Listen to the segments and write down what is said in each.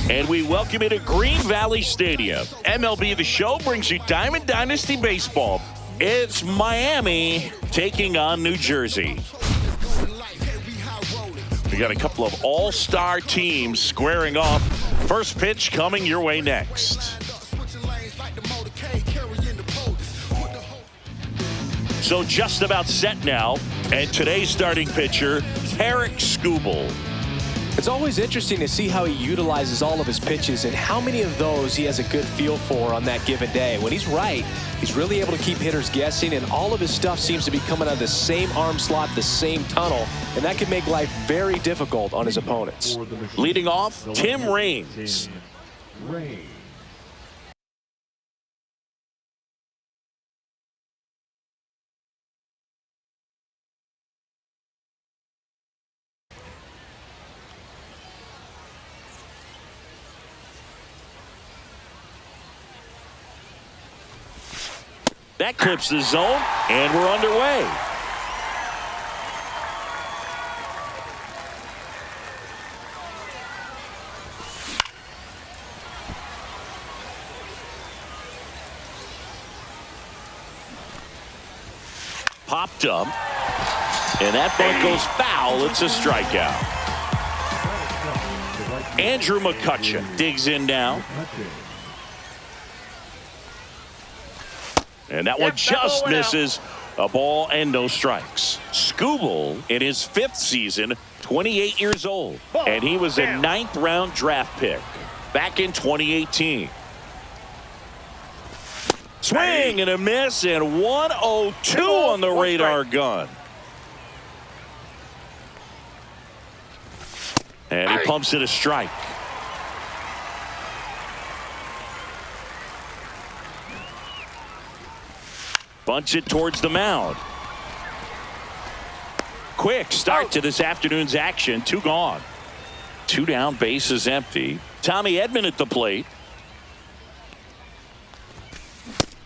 And we welcome you to Green Valley Stadium. MLB The Show brings you Diamond Dynasty Baseball. It's Miami taking on New Jersey. We got a couple of all-star teams squaring off. First pitch coming your way next. So just about set now. And today's starting pitcher, Tarik Skubal. It's always interesting to see how he utilizes all of his pitches and how many of those he has a good feel for on that given day. When he's right, he's really able to keep hitters guessing, and all of his stuff seems to be coming out of the same arm slot, the same tunnel, and that can make life very difficult on his opponents. Leading off, Tim Raines. That clips the zone, and we're underway. Popped up, and that bunt goes foul. It's a strikeout. Andrew McCutcheon digs in now. And that one just misses. A ball and no strikes. Skubal in his 5th season, 28 years old. And he was a 9th round draft pick back in 2018. Swing and a miss, and 102 on the radar gun. And he pumps it a strike. Bunts it towards the mound. Quick start to this afternoon's action. 2 gone. 2 down, bases empty. Tommy Edman at the plate.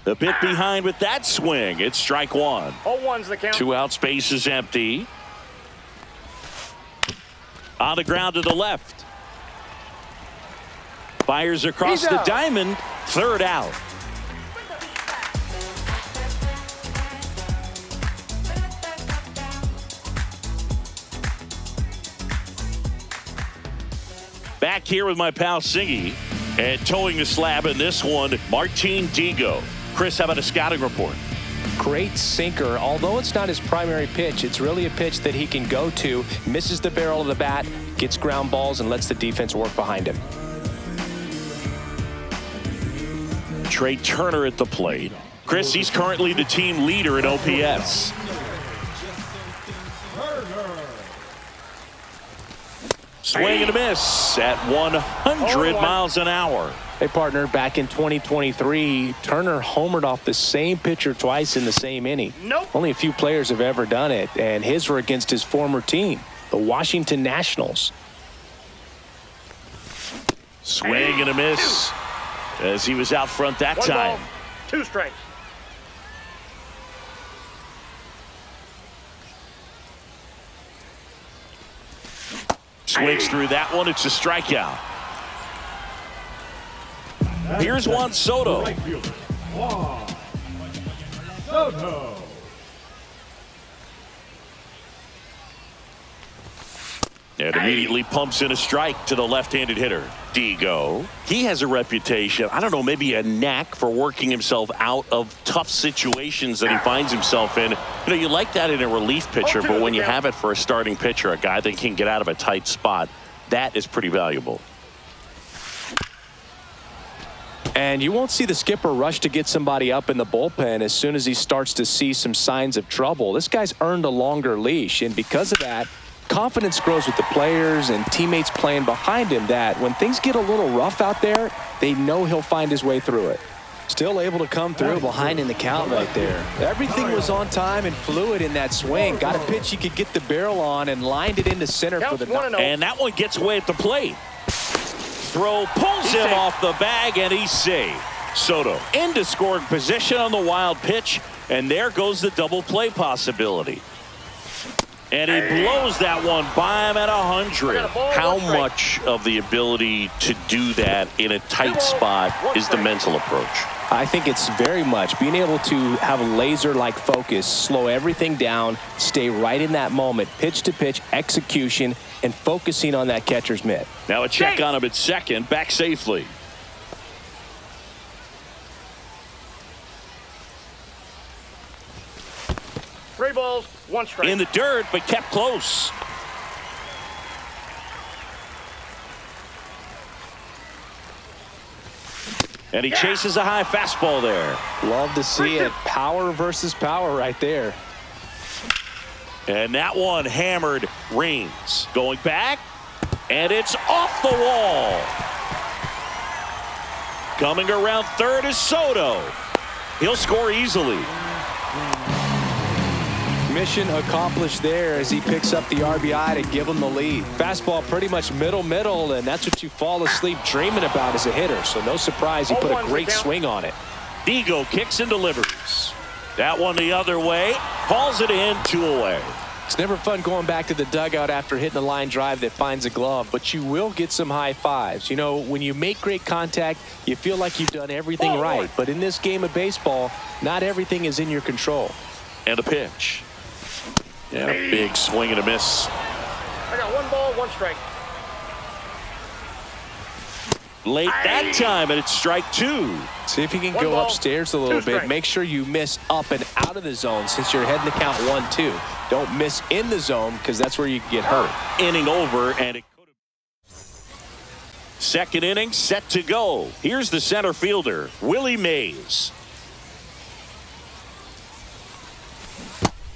A bit behind with that swing. It's strike 1. 0-1's the count. 2 outs, bases empty. On the ground to the left. Fires across the diamond. 3rd out. Back here with my pal Singy, and towing the slab in this one, Martin DIHIGO. Chris, how about a scouting report? Great sinker. Although it's not his primary pitch, it's really a pitch that he can go to, misses the barrel of the bat, gets ground balls, and lets the defense work behind him. Trey Turner at the plate. Chris, he's currently the team leader in OPS. Swing and a miss at 100 miles an hour. Hey, partner, back in 2023, Turner homered off the same pitcher twice in the same inning. Only a few players have ever done it, and his were against his former team, the Washington Nationals. Swing and a miss as he was out front that 1 time. ball, 2 strikes. Swings through that one. It's a strikeout. Here's Juan Soto. And immediately pumps in a strike to the left-handed hitter, DIHIGO. He has a reputation, I don't know, maybe a knack for working himself out of tough situations that he finds himself in. You know, you like that in a relief pitcher, but when you have it for a starting pitcher, a guy that can get out of a tight spot, that is pretty valuable. And you won't see the skipper rush to get somebody up in the bullpen as soon as he starts to see some signs of trouble. This guy's earned a longer leash, and because of that, confidence grows with the players and teammates playing behind him, that when things get a little rough out there, they know he'll find his way through it. Still able to come through behind in the count right there. Everything was on time and fluid in that swing. Got a pitch he could get the barrel on and lined it into center for the knock. And that one gets away at the plate. Throw pulls him off the bag, and he's safe. Soto into scoring position on the wild pitch, and there goes the double play possibility. And he blows that one by him at 100. How much of the ability to do that in a tight spot is the mental approach? I think it's very much being able to have a laser-like focus, slow everything down, stay right in that moment, pitch to pitch, execution, and focusing on that catcher's mitt. Now a check on him at second, back safely. Three balls, one strike. In the dirt, but kept close. And he chases a high fastball there. Love to see it. Power versus power right there. And that one hammered rings. Going back, and it's off the wall. Coming around third is Soto. He'll score easily. Mission accomplished there as he picks up the RBI to give him the lead. Fastball pretty much middle, and that's what you fall asleep dreaming about as a hitter. So no surprise he put a great swing on it. DIHIGO kicks and delivers. That one the other way. Hauls it in, 2 away. It's never fun going back to the dugout after hitting a line drive that finds a glove, but you will get some high fives. You know, when you make great contact, you feel like you've done everything right. But in this game of baseball, not everything is in your control. And a pitch. Yeah, a big swing and a miss. I got 1 ball, 1 strike. Late that time, and it's strike 2. See if you can 1 go ball, upstairs a little 2 bit. strikes. Make sure you miss up and out of the zone since you're heading to count 1-2. Don't miss in the zone because that's where you can get hurt. Inning over, and it could have. Second inning set to go. Here's the center fielder, Willie Mays.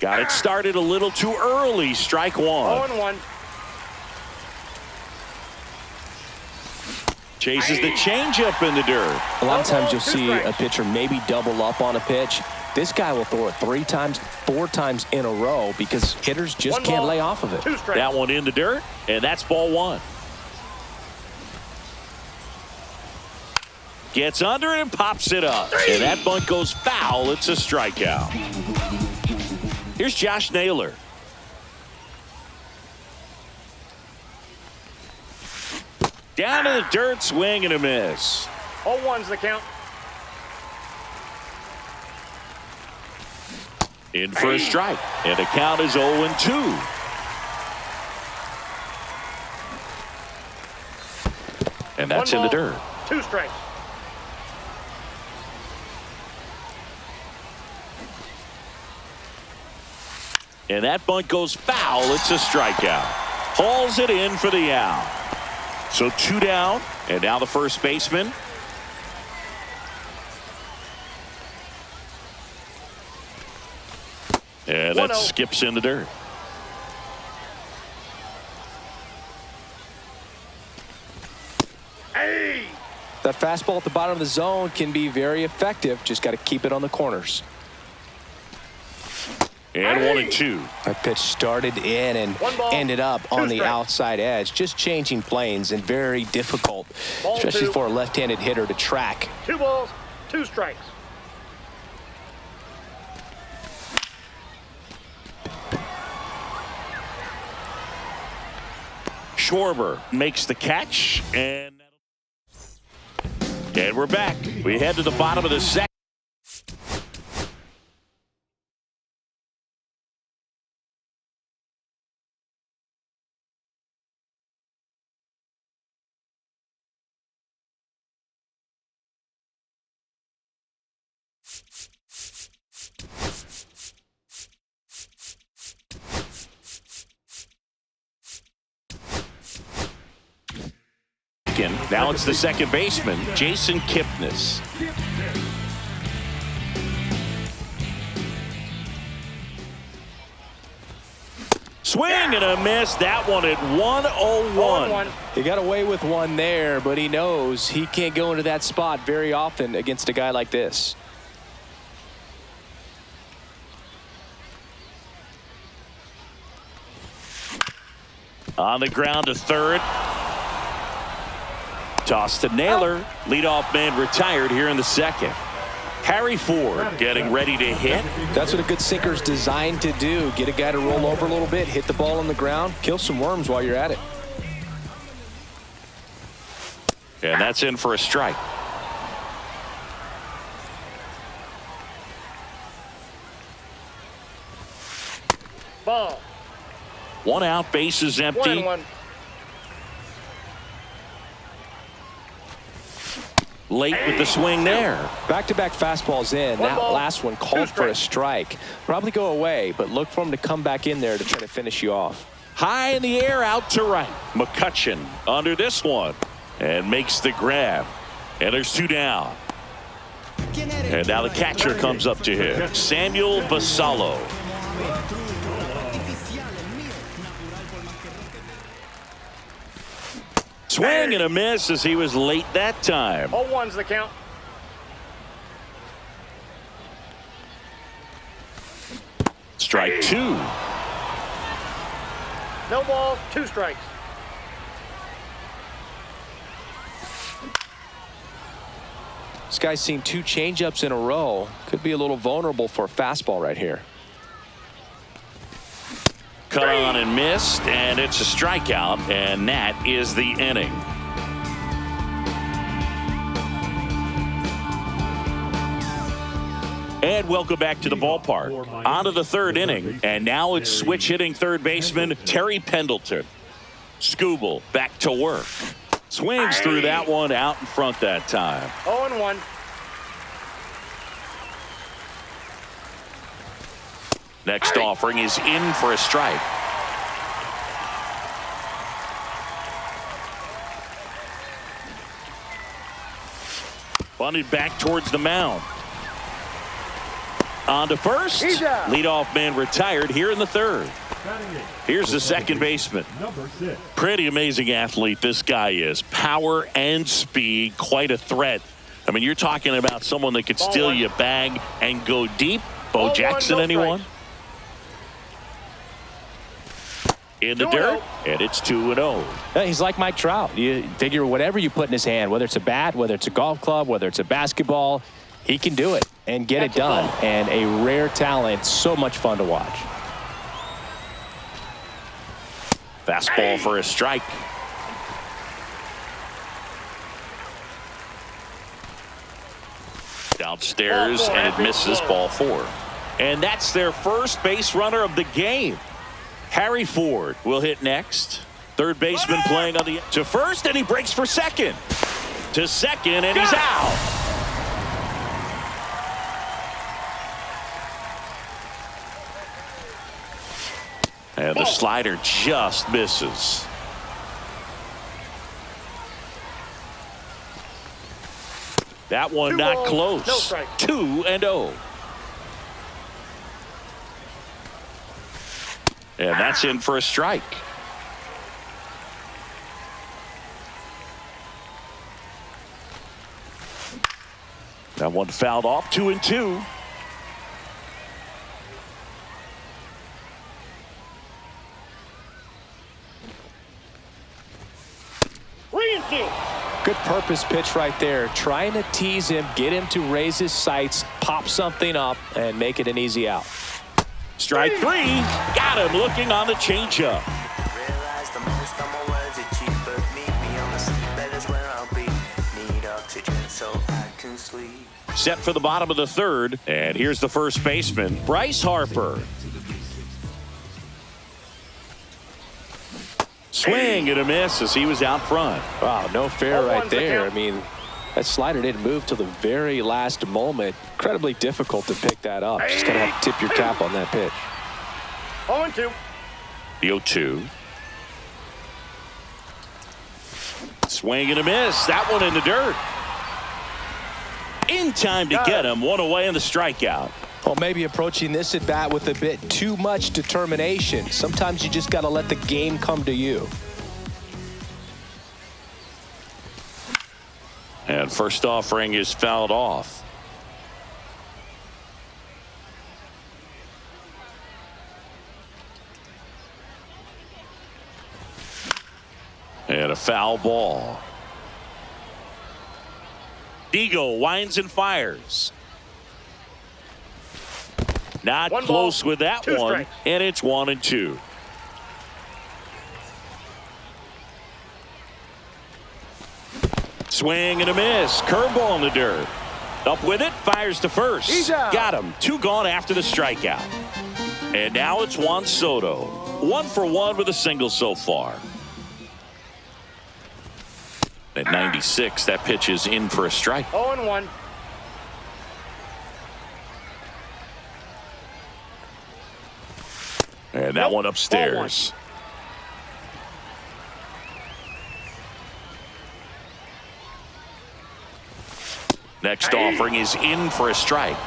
Got it started a little too early. Strike 1. 0-1. Chases the changeup in the dirt. A lot of times you'll see a pitcher maybe double up on a pitch. This guy will throw it 3 times, 4 times in a row because hitters just can't lay off of it. 2 strikes. That one in the dirt, and that's ball 1. Gets under it and pops it up. And that bunt goes foul. It's a strikeout. Here's Josh Naylor. Down to the dirt, swing and a miss. 0-1's the count. In for a strike, and the count is 0-2. And that's 1 in the ball, dirt. 2 strikes. And that bunt goes foul. It's a strikeout. Hauls it in for the out. So 2 down, and now the first baseman. And that 1-0. skips in the dirt. Hey! That fastball at the bottom of the zone can be very effective. Just got to keep it on the corners. And 1-2. That pitch started in and 1 ball, ended up 2 on the strikes. outside edge. Just changing planes and very difficult, Ball especially 2. for a left-handed hitter to track. 2 balls, 2 strikes. Schwarber makes the catch, and we're back. We head to the bottom of the second. Now it's the second baseman, Jason Kipnis. Swing and a miss. That one at 101. 0-1. He got away with one there, but he knows he can't go into that spot very often against a guy like this. On the ground to third. Toss to Naylor. Leadoff man retired here in the second. Harry Ford getting ready to hit. That's what a good sinker is designed to do. Get a guy to roll over a little bit, hit the ball on the ground, kill some worms while you're at it. And that's in for a strike. Ball. One out, bases empty. 1-1. Late with the swing there. Back-to-back fastballs in. One That ball, last one called for a strike. Probably go away, but look for him to come back in there to try to finish you off. High in the air, out to right. McCutchen under this one and makes the grab. And there's 2 down. And now the catcher comes up to him. Samuel Basallo. Swing and a miss as he was late that time. 0-1's the count. Strike 2. No balls, 2 strikes. This guy's seen 2 changeups in a row. Could be a little vulnerable for a fastball right here. Cut on and missed, and it's a strikeout, and that is the inning. And welcome back to the ballpark. On to the 3rd inning, and now it's switch hitting third baseman Terry Pendleton. Skubal back to work. Swings through that one, out in front that time. 0-1. Next offering is in for a strike. Bunted back towards the mound. On to first. Leadoff man retired here in the 3rd. Here's the second baseman. Pretty amazing athlete this guy is. Power and speed, quite a threat. I mean, you're talking about someone that could steal you a bag and go deep. Bo Jackson, anyone? In the dirt, and it's 2-0. He's like Mike Trout. You figure whatever you put in his hand, whether it's a bat, whether it's a golf club, whether it's a basketball, he can do it and get it done. And a rare talent, so much fun to watch. Fastball for a strike. Downstairs, and it misses, ball 4. And that's their first base runner of the game. Harry Ford will hit next. Third baseman playing on the to first, and he breaks for second. To second, and he's out. And the slider just misses. That one not close. 2-0. And that's in for a strike. That one fouled off. 2-2. Good purpose pitch right there. Trying to tease him, get him to raise his sights, pop something up, and make it an easy out. Strike 3. Got him looking on the changeup. Set for the bottom of the 3rd, and here's the first baseman, Bryce Harper. Swing and a miss as he was out front. Wow, no fair right there. I mean, that slider didn't move till the very last moment. Incredibly difficult to pick that up. Just gotta have to tip your cap on that pitch. 0-2. The 0-2. Swing and a miss. That one in the dirt. In time to get him. One away in the strikeout. Well, maybe approaching this at bat with a bit too much determination. Sometimes you just got to let the game come to you. And first offering is fouled off. And a foul ball. DIHIGO winds and fires. Not One close ball, with that two one, strikes. and it's 1-2. Swing and a miss. Curveball in the dirt. Up with it, fires to first. He's out. Got him. 2 gone after the strikeout. And now it's Juan Soto. 1 for 1 with a single so far. At 96, that pitch is in for a strike. 0-1. And that one upstairs. Next offering is in for a strike.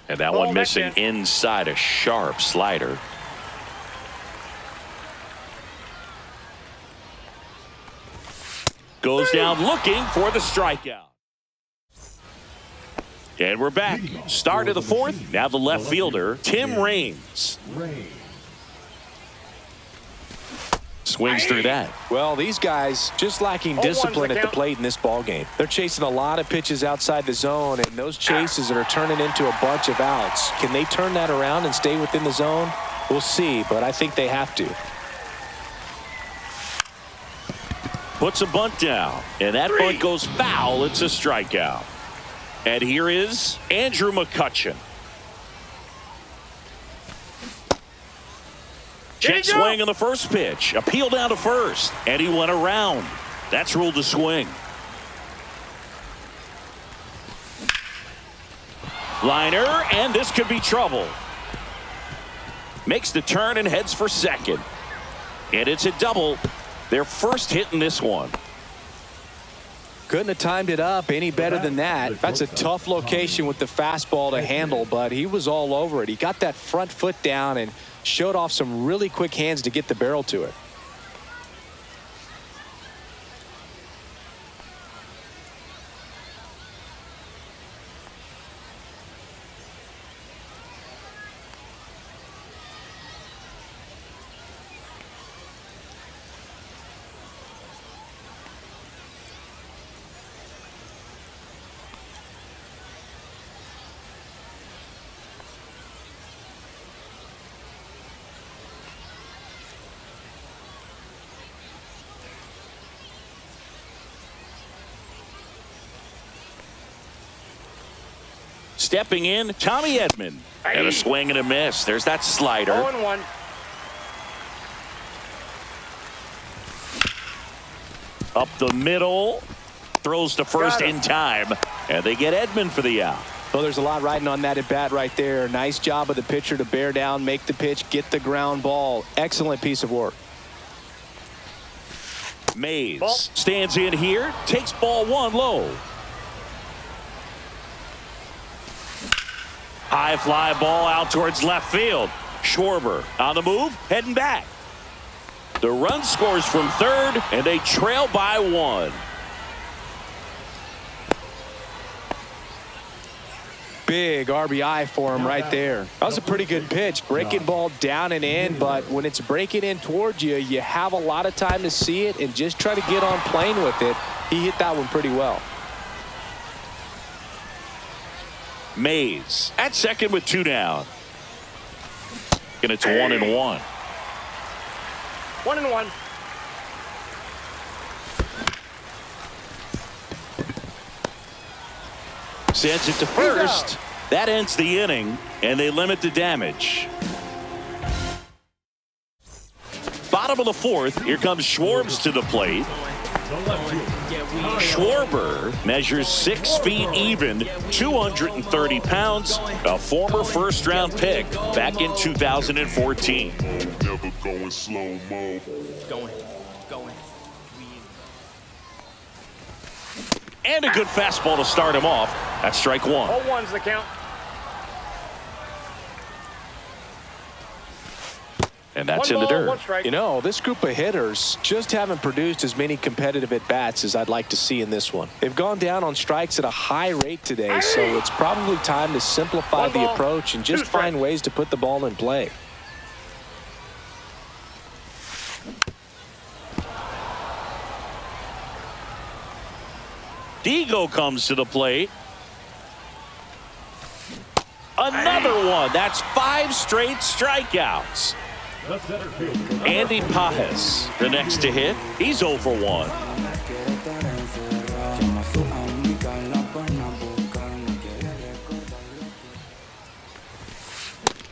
And that one missing inside, a sharp slider. Goes down looking for the strikeout. And we're back. Start of the 4th. Now the left fielder, Tim Raines. Swings through that. Well, these guys just lacking discipline at the plate in this ball game. They're chasing a lot of pitches outside the zone, and those chases are turning into a bunch of outs. Can they turn that around and stay within the zone? We'll see, but I think they have to. Puts a bunt down, and that bunt goes foul. It's a strikeout. And here is Andrew McCutchen. Check swing on the first pitch. Appeal down to first, and he went around. That's ruled a swing. Liner, and this could be trouble. Makes the turn and heads for second. And it's a double. Their first hit in this one. Couldn't have timed it up any better than that. That's a tough location with the fastball to handle, but he was all over it. He got that front foot down and showed off some really quick hands to get the barrel to it. Stepping in, Tommy Edman. And a swing and a miss. There's that slider. 0-1. Up the middle. Throws to first in time. And they get Edman for the out. Well, there's a lot riding on that at bat right there. Nice job of the pitcher to bear down, make the pitch, get the ground ball. Excellent piece of work. Mays stands in here, takes ball 1 low. High fly ball out towards left field. Schwarber on the move, heading back. The run scores from third, and they trail by 1. Big RBI for him right there. That was a pretty good pitch. Breaking ball down and in, but when it's breaking in towards you, you have a lot of time to see it and just try to get on plane with it. He hit that one pretty well. Mays at second with 2 down. And it's 1-1. 1-1. Sends it to first. That ends the inning, and they limit the damage. Bottom of the 4th, here comes Schwarbs to the plate. Schwarber measures 6 feet even, 230 pounds, a former first-round pick back in 2014. Never going slow-mo. And a good fastball to start him off. That's strike 1. 0-1's the count. And that's 1 in the ball, dirt. 1 strike. You know, this group of hitters just haven't produced as many competitive at-bats as I'd like to see in this one. They've gone down on strikes at a high rate today, so it's probably time to simplify 1 the ball, approach and just 2 strikes. find ways to put the ball in play. DIHIGO comes to the plate. Another one. That's 5 straight strikeouts. Andy Pajes, the next to hit. He's 0 for 1.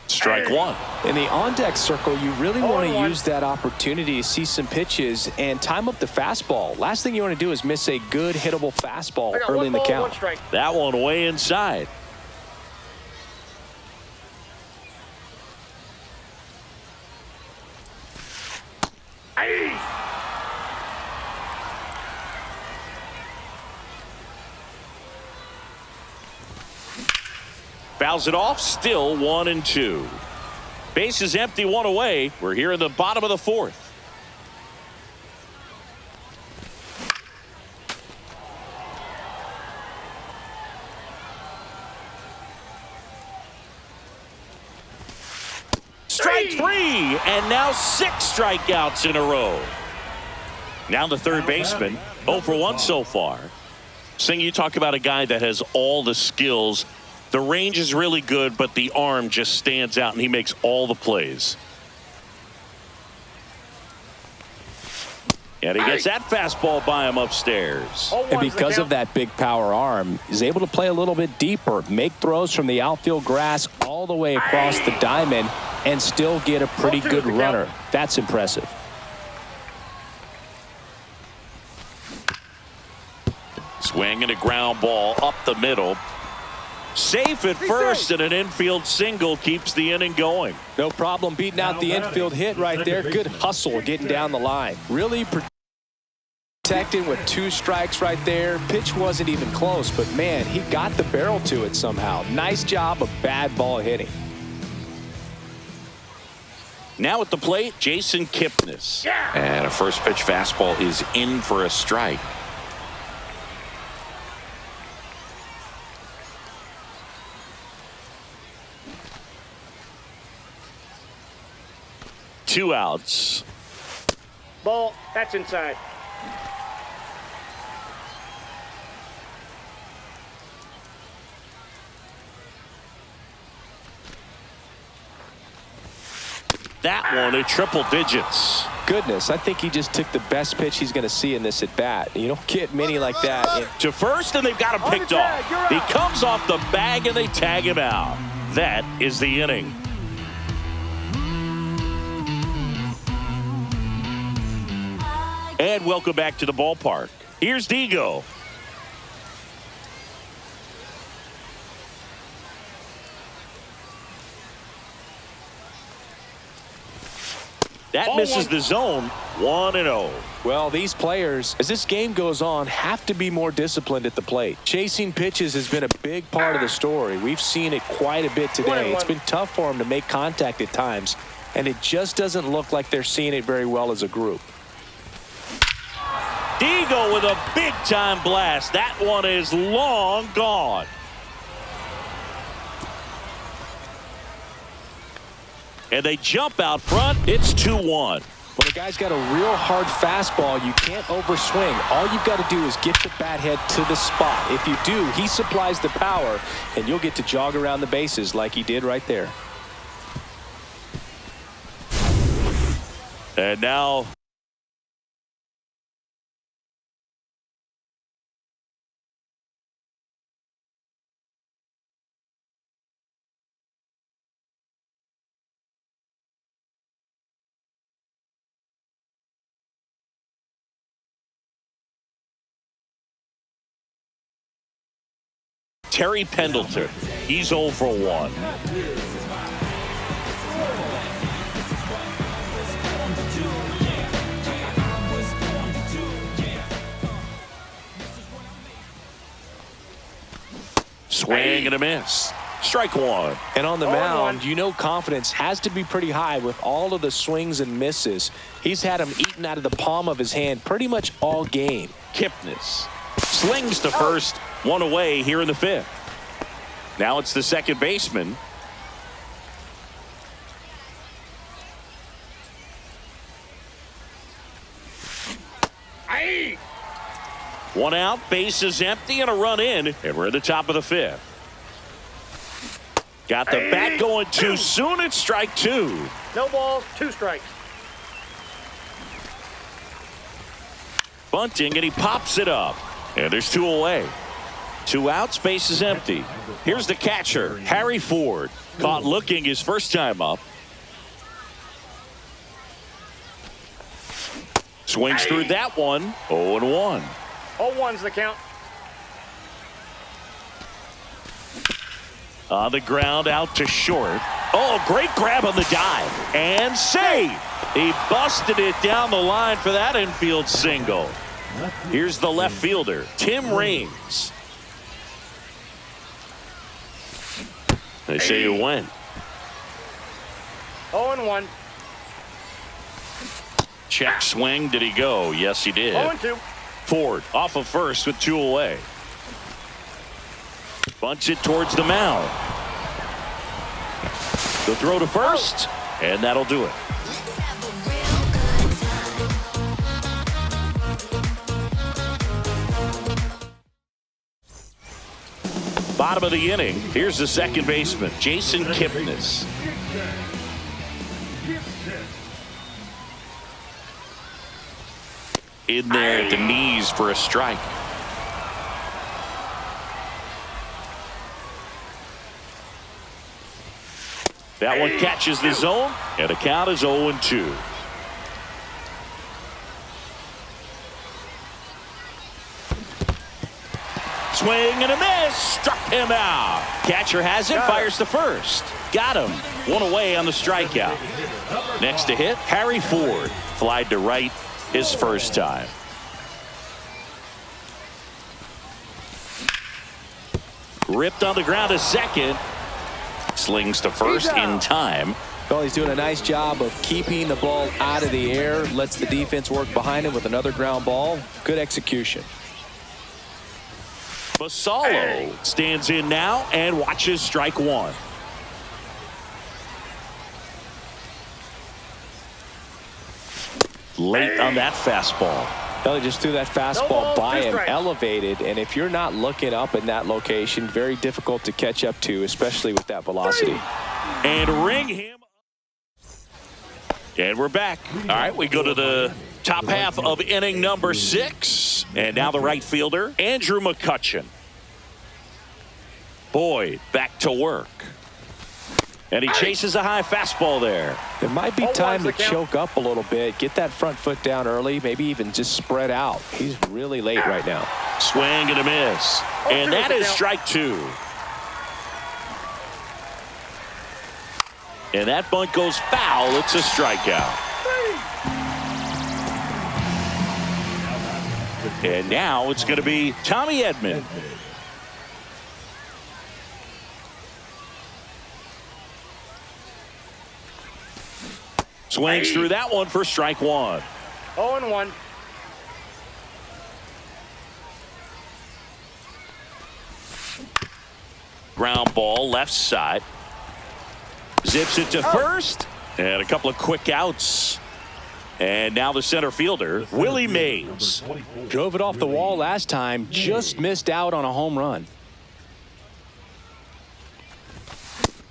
Strike 1. In the on-deck circle, you really want to use that opportunity to see some pitches and time up the fastball. Last thing you want to do is miss a good hittable fastball early in the count. That one way inside. Fouls it off, still 1-2. Base is empty, 1 away. We're here in the bottom of the 4th. Strike 3, and now 6 strikeouts in a row. Now the third baseman, 0 for 1 so far. Sing, you talk about a guy that has all the skills. The range is really good, but the arm just stands out, and he makes all the plays. And he gets that fastball by him upstairs. And because of that big power arm, he's able to play a little bit deeper, make throws from the outfield grass all the way across the diamond, and still get a pretty good runner. That's impressive. Swing and a ground ball up the middle. Safe at first, and an infield single keeps the inning going. No problem beating out the infield hit right there. Good hustle getting down the line. Really protecting with 2 strikes right there. Pitch wasn't even close, but man, he got the barrel to it somehow. Nice job of bad ball hitting. Now at the plate, Jason Kipnis. And a first pitch fastball is in for a strike. Two outs. Ball, that's inside. That one at triple digits. Goodness, I think he just took the best pitch he's going to see in this at bat. You don't get many like that. To first, and they've got him picked off. He comes off the bag, and they tag him out. That is the inning. And welcome back to the ballpark. Here's DIHIGO. That misses the zone. 1-0. Well, these players, as this game goes on, have to be more disciplined at the plate. Chasing pitches has been a big part of the story. We've seen it quite a bit today. It's been tough for them to make contact at times, and it just doesn't look like they're seeing it very well as a group. DIHIGO with a big-time blast. That one is long gone. And they jump out front. It's 2-1. When a guy's got a real hard fastball, you can't overswing. All you've got to do is get the bat head to the spot. If you do, he supplies the power, and you'll get to jog around the bases like he did right there. And now Terry Pendleton. He's 0 for 1. Swing and a miss. Strike 1. And on the mound, you know confidence has to be pretty high with all of the swings and misses. He's had them eaten out of the palm of his hand pretty much all game. Kipnis slings to first. 1 away here in the 5th. Now it's the second baseman. One out, base is empty, and a run in, and we're at the top of the fifth. Got the bat going too soon. It's strike two. No balls, 2 strikes. Bunting, and he pops it up. And there's 2 away. 2 outs, base is empty. Here's the catcher, Harry Ford. Caught looking his first time up. Swings through that one. 0-1. 0-1's the count. On the ground, out to short. Oh, great grab on the dive. And save. He busted it down the line for that infield single. Here's the left fielder, Tim Raines. They say you went. 0-1. Check swing. Did he go? Yes, he did. 0-2. Ford off of first with 2 away. Bunts it towards the mound. The throw to first, and that'll do it. Bottom of the inning. Here's the second baseman, Jason Kipnis. In there at the knees for a strike. That one catches the zone, and the count is 0-2. Swing and a miss. Struck him out. Catcher has it, fires to first. Got him. 1 away on the strikeout. Next to hit, Harry Ford. Flied to right his first time. Ripped on the ground to second. Slings to first in time. Well, he's doing a nice job of keeping the ball out of the air. Lets the defense work behind him with another ground ball. Good execution. Basallo stands in now and watches strike one. Late on that fastball. Well, he just threw that fastball by him, elevated, and if you're not looking up in that location, very difficult to catch up to, especially with that velocity. And ring him. And we're back. All right, we go to the top half of inning number 6. And now the right fielder, Andrew McCutchen. Boyd back to work. And he chases a high fastball there. There might be time to choke up a little bit, get that front foot down early, maybe even just spread out. He's really late right now. Swing and a miss. And that is strike 2. And that bunt goes foul. It's a strikeout. And now it's going to be Tommy Edman. Swings through that one for strike 1. 0-1. Ground ball left side. Zips it to first. And a couple of quick outs. And now the center fielder, Willie Mays. Drove it off the wall last time, just missed out on a home run.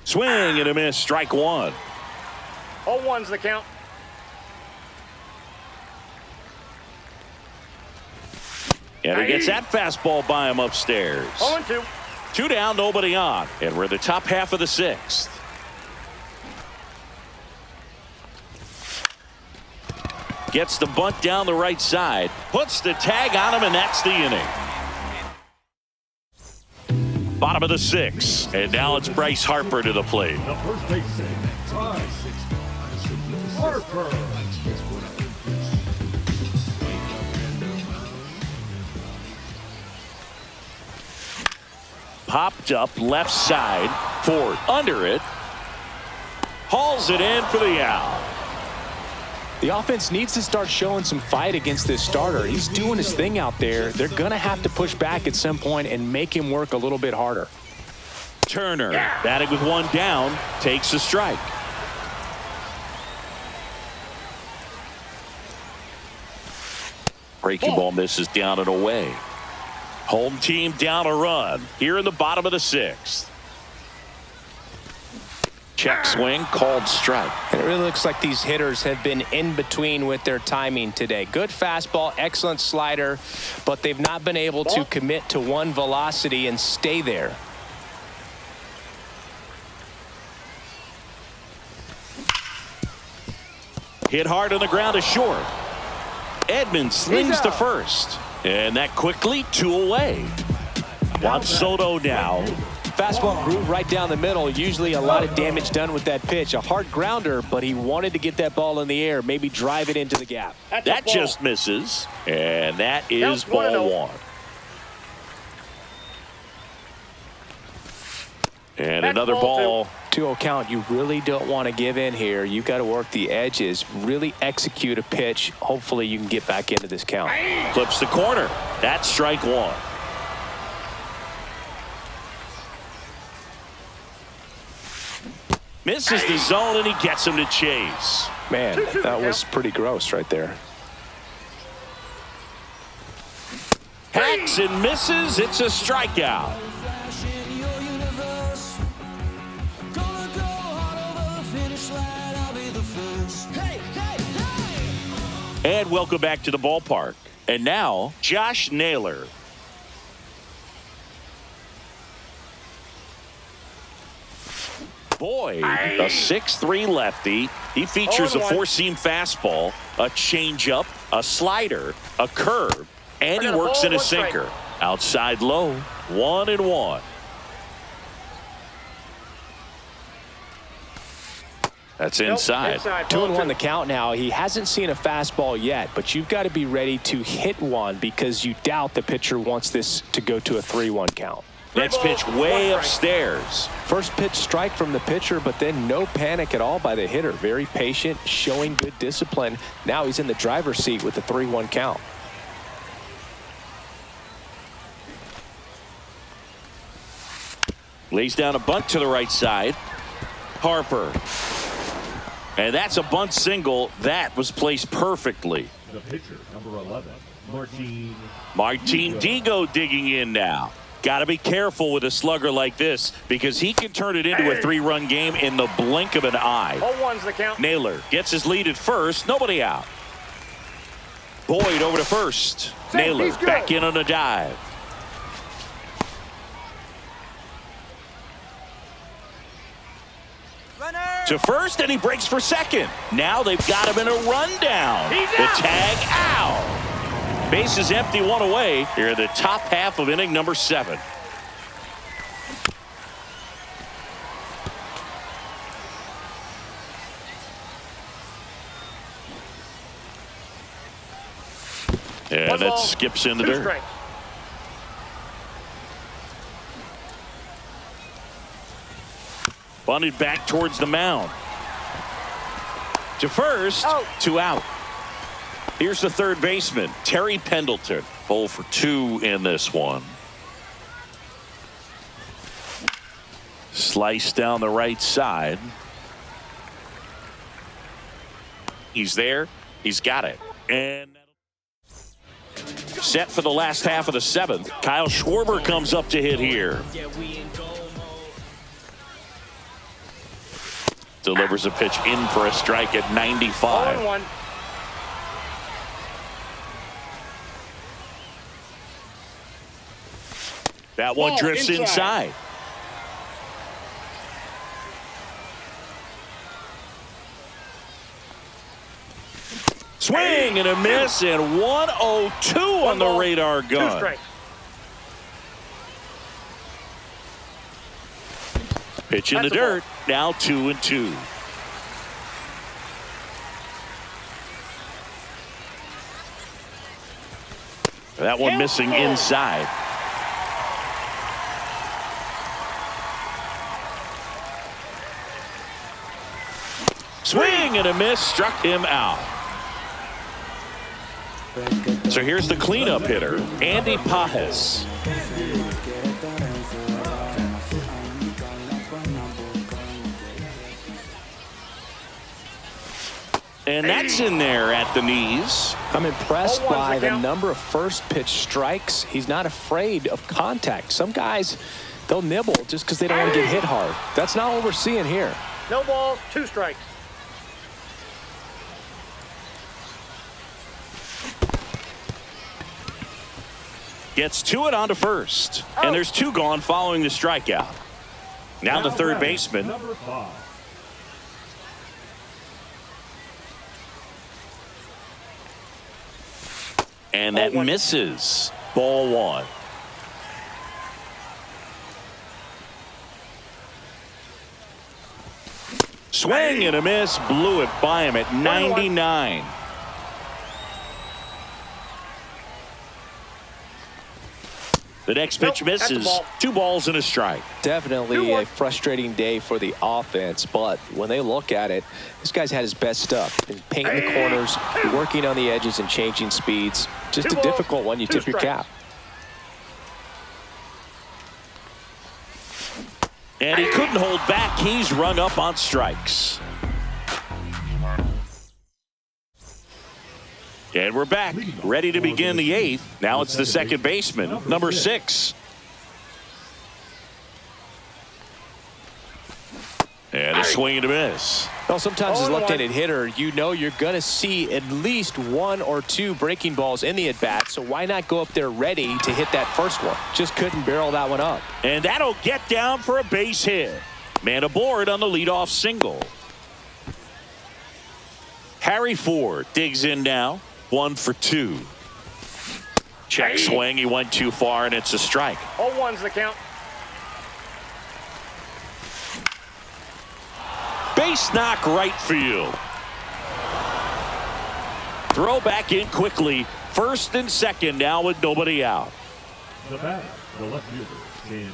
Swing and a miss, strike 1. 0-1's the count. And he gets that fastball by him upstairs. 0-2. 2 down, nobody on. And we're the top half of the 6th. Gets the bunt down the right side. Puts the tag on him, and that's the inning. Bottom of the 6th. And now it's Bryce Harper to the plate. The first baseman, Harper. Popped up left side. Ford under it. Hauls it in for the out. The offense needs to start showing some fight against this starter. He's doing his thing out there. They're going to have to push back at some point and make him work a little bit harder. Turner batting with 1 down, takes a strike. Breaking ball misses down and away. Home team down a run here in the bottom of the 6th. Check swing, called strike. It really looks like these hitters have been in between with their timing today. Good fastball, excellent slider, but they've not been able to commit to one velocity and stay there. Hit hard on the ground to short. Edmonds slings to first. And that quickly 2 away. Juan Soto now. Fastball groove right down the middle. Usually a lot of damage done with that pitch. A hard grounder, but he wanted to get that ball in the air, maybe drive it into the gap. That just misses. And that is ball 1. And another ball. 2-0 count. You really don't want to give in here. You've got to work the edges, really execute a pitch. Hopefully you can get back into this count. Clips the corner. That's strike 1. Misses the zone, and he gets him to chase. Man, that was pretty gross right there. Hacks and misses. It's a strikeout. And welcome back to the ballpark. And now, Josh Naylor. Boyd, a 6'3" lefty. He features a 4-seam fastball, a changeup, a slider, a curve, and he works in a sinker. Outside low, 1-1. That's inside. 2-1 the count now. He hasn't seen a fastball yet, but you've got to be ready to hit one because you doubt the pitcher wants this to go to a 3-1 count. Next pitch way upstairs. First pitch strike from the pitcher, but then no panic at all by the hitter. Very patient, showing good discipline. Now he's in the driver's seat with the 3-1 count. Lays down a bunt to the right side. Harper. And that's a bunt single. That was placed perfectly. The pitcher, number 11, Martin Digo digging in now. Got to be careful with a slugger like this because he can turn it into a 3-run game in the blink of an eye. 0-1's the count. Naylor gets his lead at first. Nobody out. Boyd over to first. Naylor back in on a dive. To first, and he breaks for second. Now they've got him in a rundown. The tag out. Bases empty, 1 away here in the top half of inning number 7. And that skips in the dirt. Strikes. Bunted back towards the mound. To first, 2 out. Here's the third baseman, Terry Pendleton. 0 for 2 in this one. Slice down the right side. He's there. He's got it. And set for the last half of the 7th. Kyle Schwarber comes up to hit here. Delivers a pitch in for a strike at 95. 0-1. That one drifts inside. Swing and a miss, and 1-0-2 on the radar gun. 2 strikes. Pitch in the dirt. Now 2-2. That one missing inside. Swing and a miss, struck him out. So here's the cleanup hitter, Andy Pajes. And that's in there at the knees. I'm impressed 0-1's by the the count. number of first pitch strikes. He's not afraid of contact. Some guys, they'll nibble just because they don't want to get hit hard. That's not what we're seeing here. No balls, 2 strikes. Gets to it onto first. And there's 2 gone following the strikeout. Now the third baseman. Number 5. And that misses. Ball 1. Swing and a miss. Blew it by him at 99. The next pitch Nope, that's a misses. ball. 2 balls and a strike. Definitely 2-1. a frustrating day for the offense, but when they look at it, this guy's had his best stuff. He's painting the corners, working on the edges and changing speeds. Just 2 a balls, difficult one. You 2 tip your strikes. cap. And he couldn't hold back. He's rung up on strikes. And we're back, ready to begin the 8th. Now it's the second baseman, number 6. And a swing and a miss. Well, sometimes as a 0-1. left-handed hitter, you know you're going to see at least 1 or 2 breaking balls in the at-bat, so why not go up there ready to hit that first one? Just couldn't barrel that one up. And that'll get down for a base hit. Man aboard on the leadoff single. Harry Ford digs in now. 1 for 2. Check swing. He went too far, and it's a strike. 0-1's the count. Base knock right field. Throw back in quickly. First and second now with nobody out. The batter, the left fielder, James.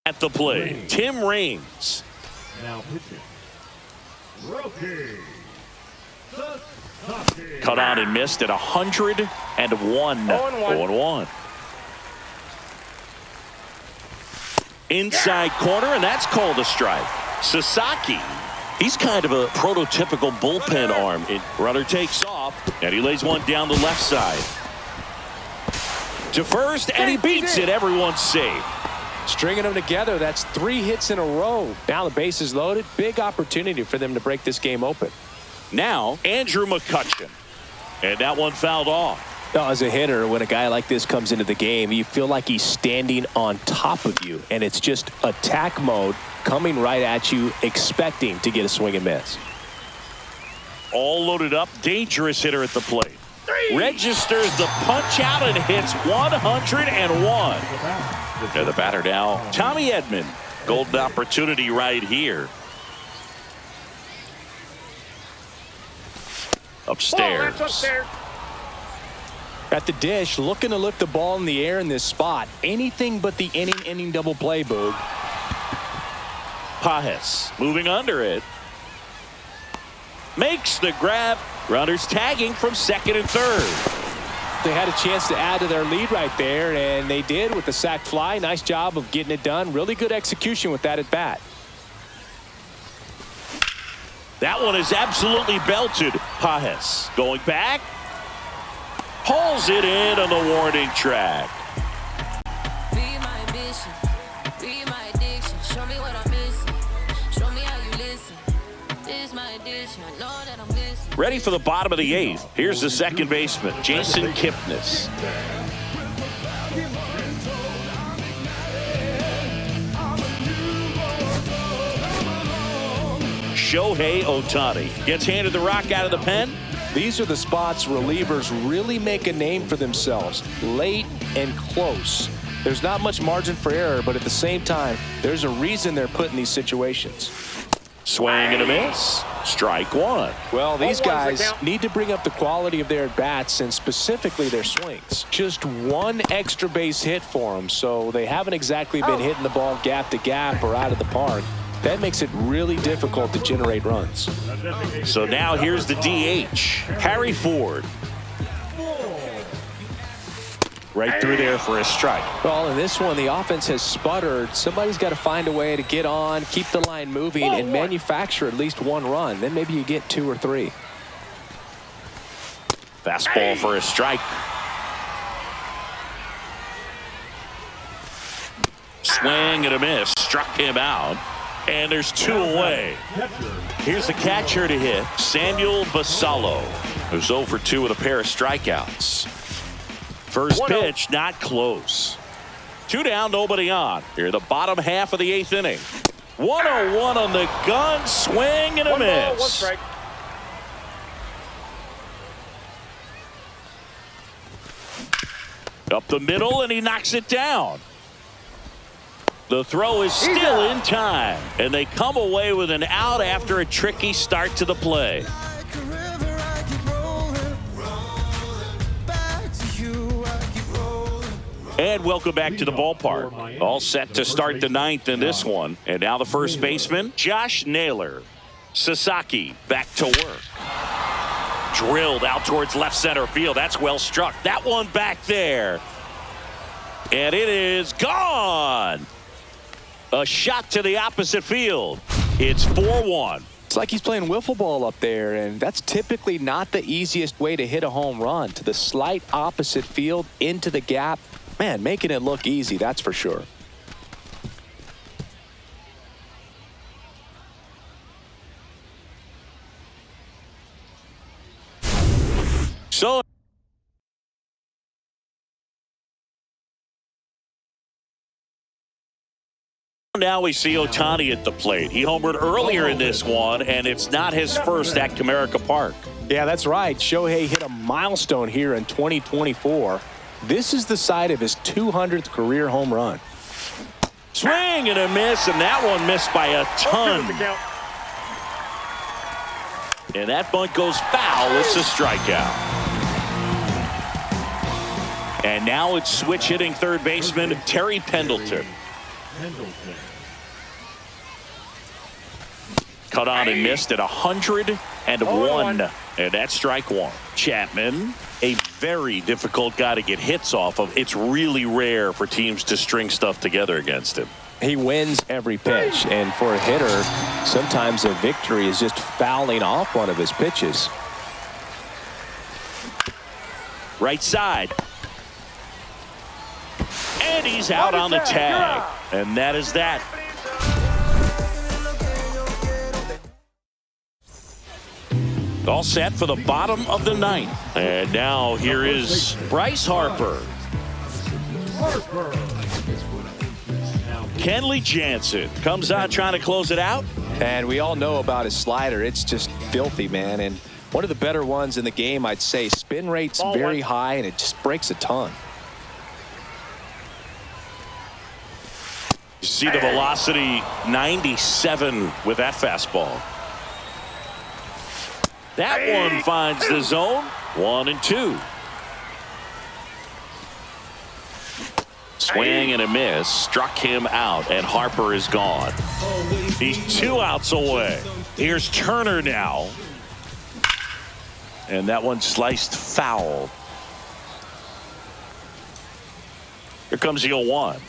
At the plate, Tim Raines. Now pitching. Roki. Sasaki. Cut on and missed at 101. 0-1. Inside corner, and that's called a strike. Sasaki. He's kind of a prototypical bullpen arm. Runner takes off, and he lays one down the left side. To first, and he beats it. Everyone's safe. Stringing them together, that's 3 hits in a row. Now the base is loaded. Big opportunity for them to break this game open. Now, Andrew McCutcheon. And that one fouled off. Now, as a hitter, when a guy like this comes into the game, you feel like he's standing on top of you, and it's just attack mode coming right at you, expecting to get a swing and miss. All loaded up, dangerous hitter at the plate. Registers the punch out and hits 101. They're the batter now, Tommy Edman. Golden opportunity right here. Upstairs. Ball, that's upstairs. At the dish, looking to lift the ball in the air in this spot. Anything but the inning double play, Boog. Pajes moving under it. Makes the grab. Runners tagging from second and third. They had a chance to add to their lead right there, and they did with the sac fly. Nice job of getting it done. Really good execution with that at bat. That one is absolutely belted. Pajes going back. Hauls it in on the warning track. Be my ambition, be my addiction. Show me what I'm missing. Show me how you listen. This is my addiction. I know that I'm listening. Ready for the bottom of the 8th. Here's the second baseman, Jason Kipnis. Shohei Ohtani gets handed the rock out of the pen. These are the spots relievers really make a name for themselves. Late and close. There's not much margin for error, but at the same time, there's a reason they're put in these situations. Swing and a miss. Strike 1. Well, these 0-1's the guys count. need to bring up the quality of their at-bats and specifically their swings. Just one extra base hit for them, so they haven't exactly been hitting the ball gap to gap or out of the park. That makes it really difficult to generate runs. So now here's the DH, Harry Ford. Right through there for a strike. Well, in this one, the offense has sputtered. Somebody's got to find a way to get on, keep the line moving, and manufacture at least one run. Then maybe you get 2 or 3. Fastball for a strike. Swing and a miss. Struck him out. And there's 2 away. Here's the catcher to hit, Samuel Basallo, who's 0 for 2 with a pair of strikeouts. First pitch, not close. 2 down, nobody on. Here, the bottom half of the 8th inning. 1-0-1 on the gun, swing and a 1 ball, 1 miss. strike. Up the middle, and he knocks it down. The throw is still in time, and they come away with an out after a tricky start to the play. And welcome back to the ballpark. All set to start the 9th in this one. And now the first baseman, Josh Naylor. Sasaki back to work. Drilled out towards left center field. That's well struck. That one back there. And it is gone. A shot to the opposite field. It's 4-1. It's like he's playing wiffle ball up there, and that's typically not the easiest way to hit a home run. To the slight opposite field, into the gap. Man, making it look easy, that's for sure. So now we see Ohtani at the plate. He homered earlier in this one, and it's not his first at Comerica Park. Yeah, that's right. Shohei hit a milestone here in 2024. This is the site of his 200th career home run. Swing and a miss, and that one missed by a ton. And that bunt goes foul. It's a strikeout. And now it's switch hitting third baseman Terry Pendleton. Cut on and missed at 101. And that's strike 1. Chapman, a very difficult guy to get hits off of. It's really rare for teams to string stuff together against him. He wins every pitch, and for a hitter, sometimes a victory is just fouling off one of his pitches. Right side. And he's out on the tag. And that is that. All set for the bottom of the 9th. And now here is Bryce Harper. Kenley Jansen comes out trying to close it out. And we all know about his slider. It's just filthy, man. And one of the better ones in the game, I'd say. Spin rate's very high, and it just breaks a ton. You see the velocity, 97 with that fastball. That one finds the zone. 1-2. Swing and a miss. Struck him out, and Harper is gone. He's 2 outs away. Here's Turner now. And that one sliced foul. Here comes the 0-1.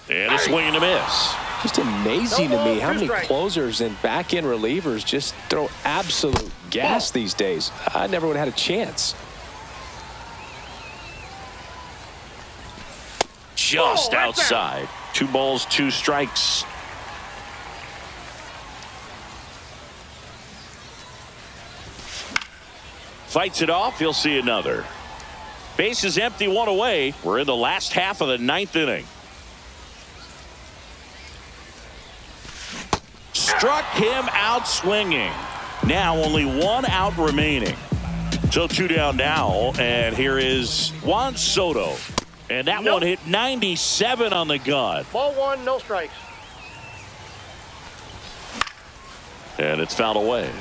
And a swing and a miss. Just amazing to me how many closers and back-end relievers just throw absolute gas these days. I never would have had a chance. Just outside. 2 balls, 2 strikes. Fights it off. He'll see another. Base is empty, 1 away. We're in the last half of the 9th inning. Struck him out swinging. Now only 1 out remaining. So 2 down now, and here is Juan Soto. And that one hit 97 on the gun. Ball 1, no strikes. And it's fouled away.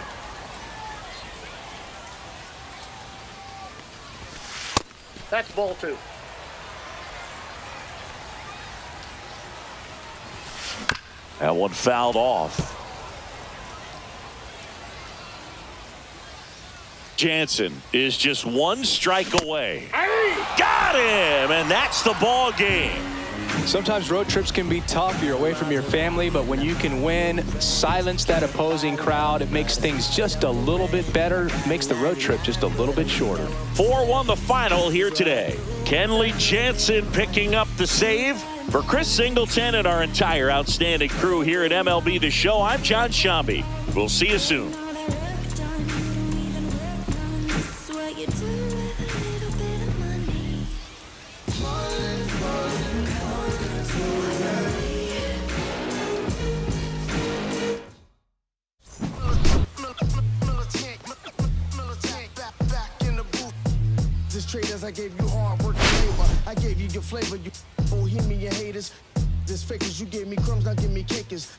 That's ball 2. That one fouled off. Jansen is just one strike away. Got him, and that's the ball game. Sometimes road trips can be tough. You're away from your family, but when you can win, silence that opposing crowd, it makes things just a little bit better, makes the road trip just a little bit shorter. 4-1 the final here today. Kenley Jansen picking up the save. For Chris Singleton and our entire outstanding crew here at MLB The Show, I'm John Shambi. We'll see you soon. Traders, I gave you hard work and labor. I gave you your flavor, you bohemian haters. This fakers, you gave me crumbs, now give me cakers.